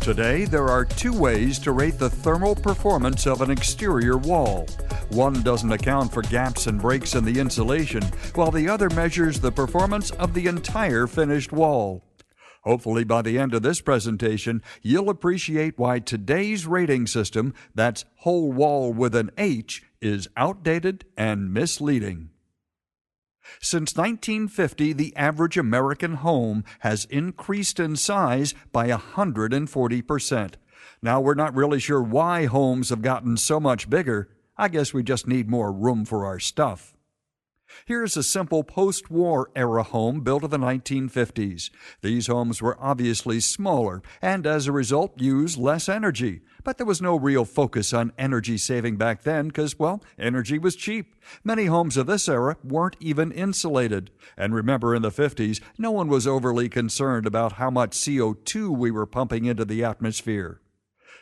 Today, there are two ways to rate the thermal performance of an exterior wall. One doesn't account for gaps and breaks in the insulation, while the other measures the performance of the entire finished wall. Hopefully, by the end of this presentation, you'll appreciate why today's rating system, that's whole wall with an H, is outdated and misleading. Since 1950, the average American home has increased in size by 140%. Now, we're not really sure why homes have gotten so much bigger. I guess we just need more room for our stuff. Here's a simple post-war era home built in the 1950s. These homes were obviously smaller and, as a result, used less energy. But there was no real focus on energy saving back then because, well, energy was cheap. Many homes of this era weren't even insulated. And remember, in the 50s, no one was overly concerned about how much CO2 we were pumping into the atmosphere.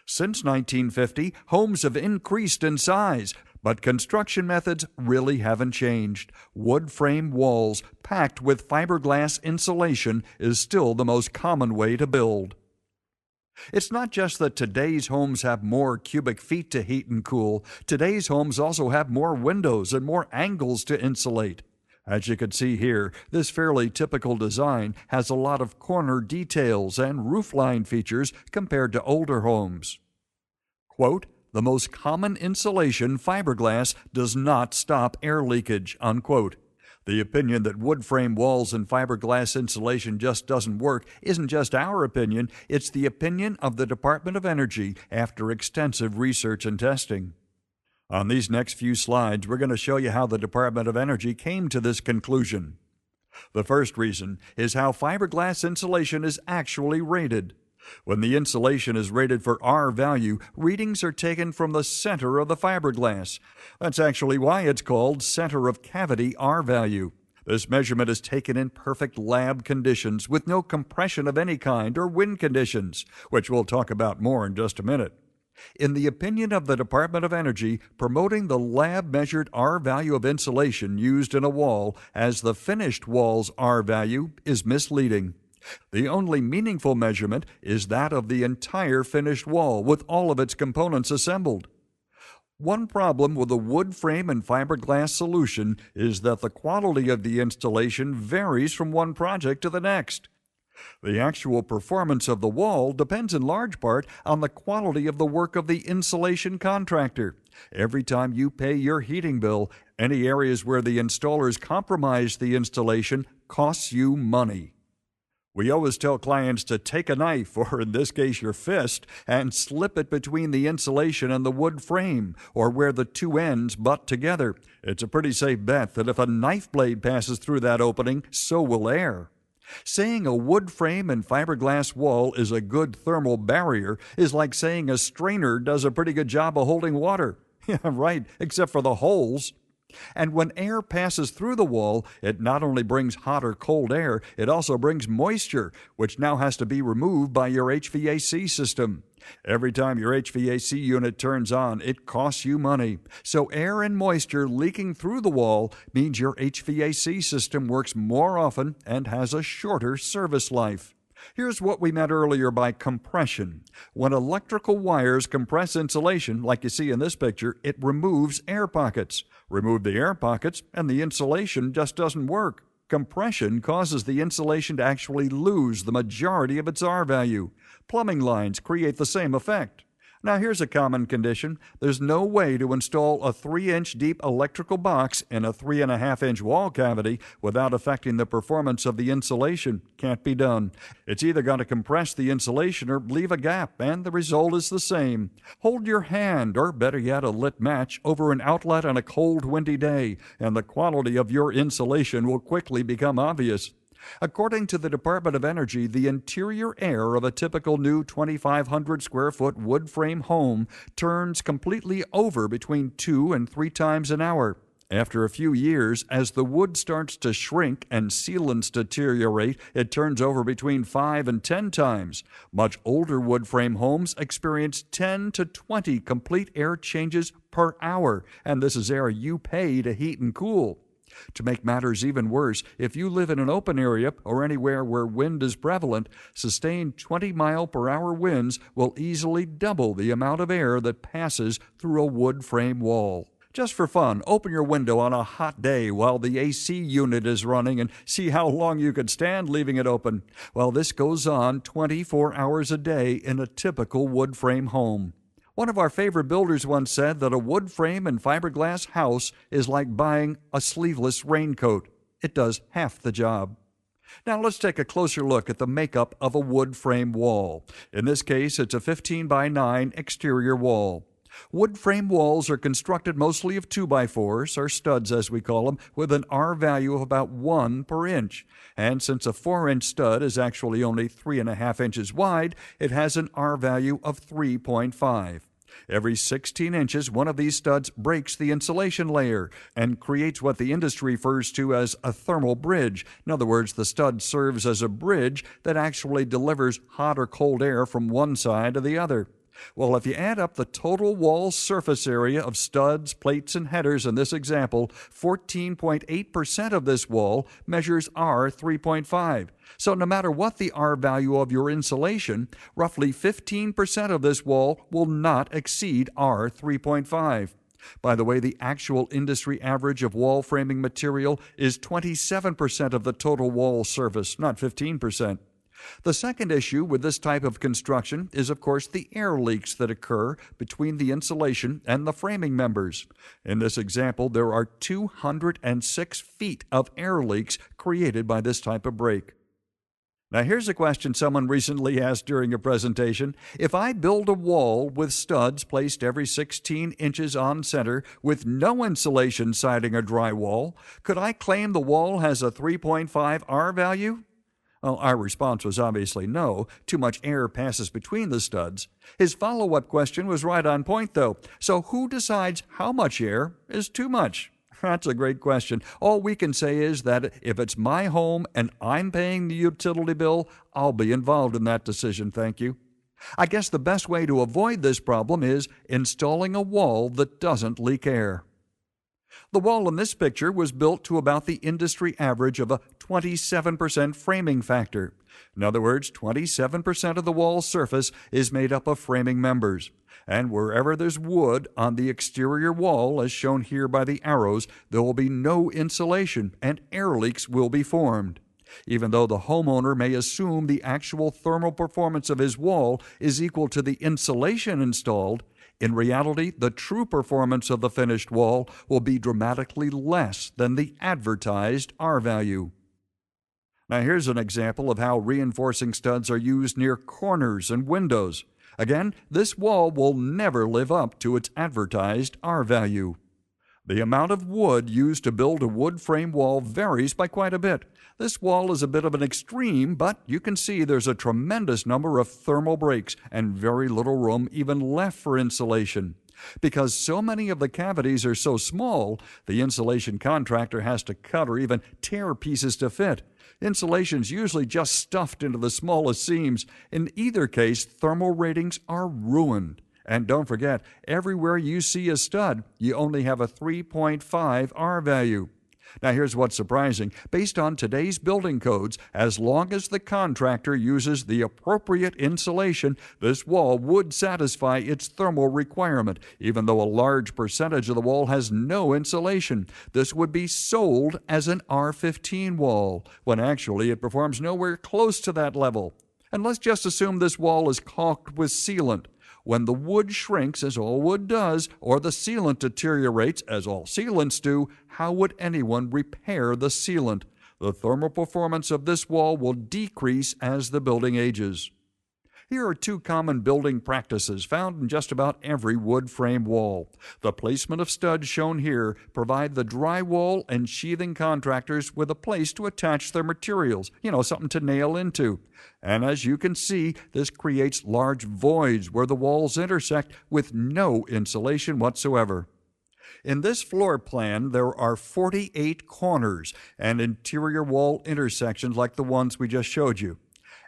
Since 1950, homes have increased in size, but construction methods really haven't changed. Wood frame walls packed with fiberglass insulation is still the most common way to build. It's not just that today's homes have more cubic feet to heat and cool. Today's homes also have more windows and more angles to insulate. As you can see here, this fairly typical design has a lot of corner details and roofline features compared to older homes. Quote, "The most common insulation, fiberglass, does not stop air leakage," unquote. The opinion that wood frame walls and fiberglass insulation just doesn't work isn't just our opinion, it's the opinion of the Department of Energy after extensive research and testing. On these next few slides, we're going to show you how the Department of Energy came to this conclusion. The first reason is how fiberglass insulation is actually rated. When the insulation is rated for R value, readings are taken from the center of the fiberglass. That's actually why it's called center of cavity R value. This measurement is taken in perfect lab conditions with no compression of any kind or wind conditions, which we'll talk about more in just a minute. In the opinion of the Department of Energy, promoting the lab-measured R value of insulation used in a wall as the finished wall's R value is misleading. The only meaningful measurement is that of the entire finished wall with all of its components assembled. One problem with a wood frame and fiberglass solution is that the quality of the installation varies from one project to the next. The actual performance of the wall depends in large part on the quality of the work of the insulation contractor. Every time you pay your heating bill, any areas where the installers compromise the installation costs you money. We always tell clients to take a knife, or in this case your fist, and slip it between the insulation and the wood frame, or where the two ends butt together. It's a pretty safe bet that if a knife blade passes through that opening, so will air. Saying a wood frame and fiberglass wall is a good thermal barrier is like saying a strainer does a pretty good job of holding water. Yeah, right, except for the holes. And when air passes through the wall, it not only brings hot or cold air, it also brings moisture, which now has to be removed by your HVAC system. Every time your HVAC unit turns on, it costs you money. So air and moisture leaking through the wall means your HVAC system works more often and has a shorter service life. Here's what we meant earlier by compression. When electrical wires compress insulation, like you see in this picture, it removes air pockets. Remove the air pockets, and the insulation just doesn't work. Compression causes the insulation to actually lose the majority of its R value. Plumbing lines create the same effect. Now here's a common condition. There's no way to install a 3-inch deep electrical box in a 3.5-inch wall cavity without affecting the performance of the insulation. Can't be done. It's either going to compress the insulation or leave a gap, and the result is the same. Hold your hand, or better yet, a lit match, over an outlet on a cold, windy day, and the quality of your insulation will quickly become obvious. According to the Department of Energy, the interior air of a typical new 2,500 square foot wood frame home turns completely over between 2 and 3 times an hour. After a few years, as the wood starts to shrink and sealants deteriorate, it turns over between 5 and 10 times. Much older wood frame homes experience 10 to 20 complete air changes per hour, and this is air you pay to heat and cool. To make matters even worse, if you live in an open area or anywhere where wind is prevalent, sustained 20-mile-per-hour winds will easily double the amount of air that passes through a wood frame wall. Just for fun, open your window on a hot day while the AC unit is running and see how long you could stand leaving it open. Well, this goes on 24 hours a day in a typical wood frame home. One of our favorite builders once said that a wood frame and fiberglass house is like buying a sleeveless raincoat. It does half the job. Now let's take a closer look at the makeup of a wood frame wall. In this case, it's a 15 by 9 exterior wall. Wood frame walls are constructed mostly of 2x4s, or studs as we call them, with an R value of about 1 per inch. And since a 4-inch stud is actually only 3.5 inches wide, it has an R value of 3.5. Every 16 inches, one of these studs breaks the insulation layer and creates what the industry refers to as a thermal bridge. In other words, the stud serves as a bridge that actually delivers hot or cold air from one side to the other. Well, if you add up the total wall surface area of studs, plates, and headers in this example, 14.8% of this wall measures R 3.5. So no matter what the R value of your insulation, roughly 15% of this wall will not exceed R 3.5. By the way, the actual industry average of wall framing material is 27% of the total wall surface, not 15%. The second issue with this type of construction is, of course, the air leaks that occur between the insulation and the framing members. In this example, there are 206 feet of air leaks created by this type of break. Now, here's a question someone recently asked during a presentation. If I build a wall with studs placed every 16 inches on center with no insulation siding or drywall, could I claim the wall has a 3.5 R value? Well, our response was obviously no. Too much air passes between the studs. His follow-up question was right on point, though. So who decides how much air is too much? That's a great question. All we can say is that if it's my home and I'm paying the utility bill, I'll be involved in that decision, thank you. I guess the best way to avoid this problem is installing a wall that doesn't leak air. The wall in this picture was built to about the industry average of a 27% framing factor. In other words, 27% of the wall surface is made up of framing members. And wherever there's wood on the exterior wall, as shown here by the arrows, there will be no insulation and air leaks will be formed. Even though the homeowner may assume the actual thermal performance of his wall is equal to the insulation installed, in reality, the true performance of the finished wall will be dramatically less than the advertised R value. Now here's an example of how reinforcing studs are used near corners and windows. Again, this wall will never live up to its advertised R value. The amount of wood used to build a wood frame wall varies by quite a bit. This wall is a bit of an extreme, but you can see there's a tremendous number of thermal breaks and very little room even left for insulation. Because so many of the cavities are so small, the insulation contractor has to cut or even tear pieces to fit. Insulation's usually just stuffed into the smallest seams. In either case, thermal ratings are ruined. And don't forget, everywhere you see a stud, you only have a 3.5 R value. Now here's what's surprising. Based on today's building codes, as long as the contractor uses the appropriate insulation, this wall would satisfy its thermal requirement, even though a large percentage of the wall has no insulation. This would be sold as an R15 wall, when actually it performs nowhere close to that level. And let's just assume this wall is caulked with sealant. When the wood shrinks, as all wood does, or the sealant deteriorates, as all sealants do, how would anyone repair the sealant? The thermal performance of this wall will decrease as the building ages. Here are two common building practices found in just about every wood frame wall. The placement of studs shown here provide the drywall and sheathing contractors with a place to attach their materials, something to nail into. And as you can see, this creates large voids where the walls intersect with no insulation whatsoever. In this floor plan, there are 48 corners and interior wall intersections like the ones we just showed you.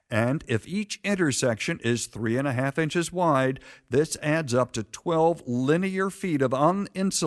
And if each intersection is 3.5 inches wide, this adds up to 12 linear feet of uninsulated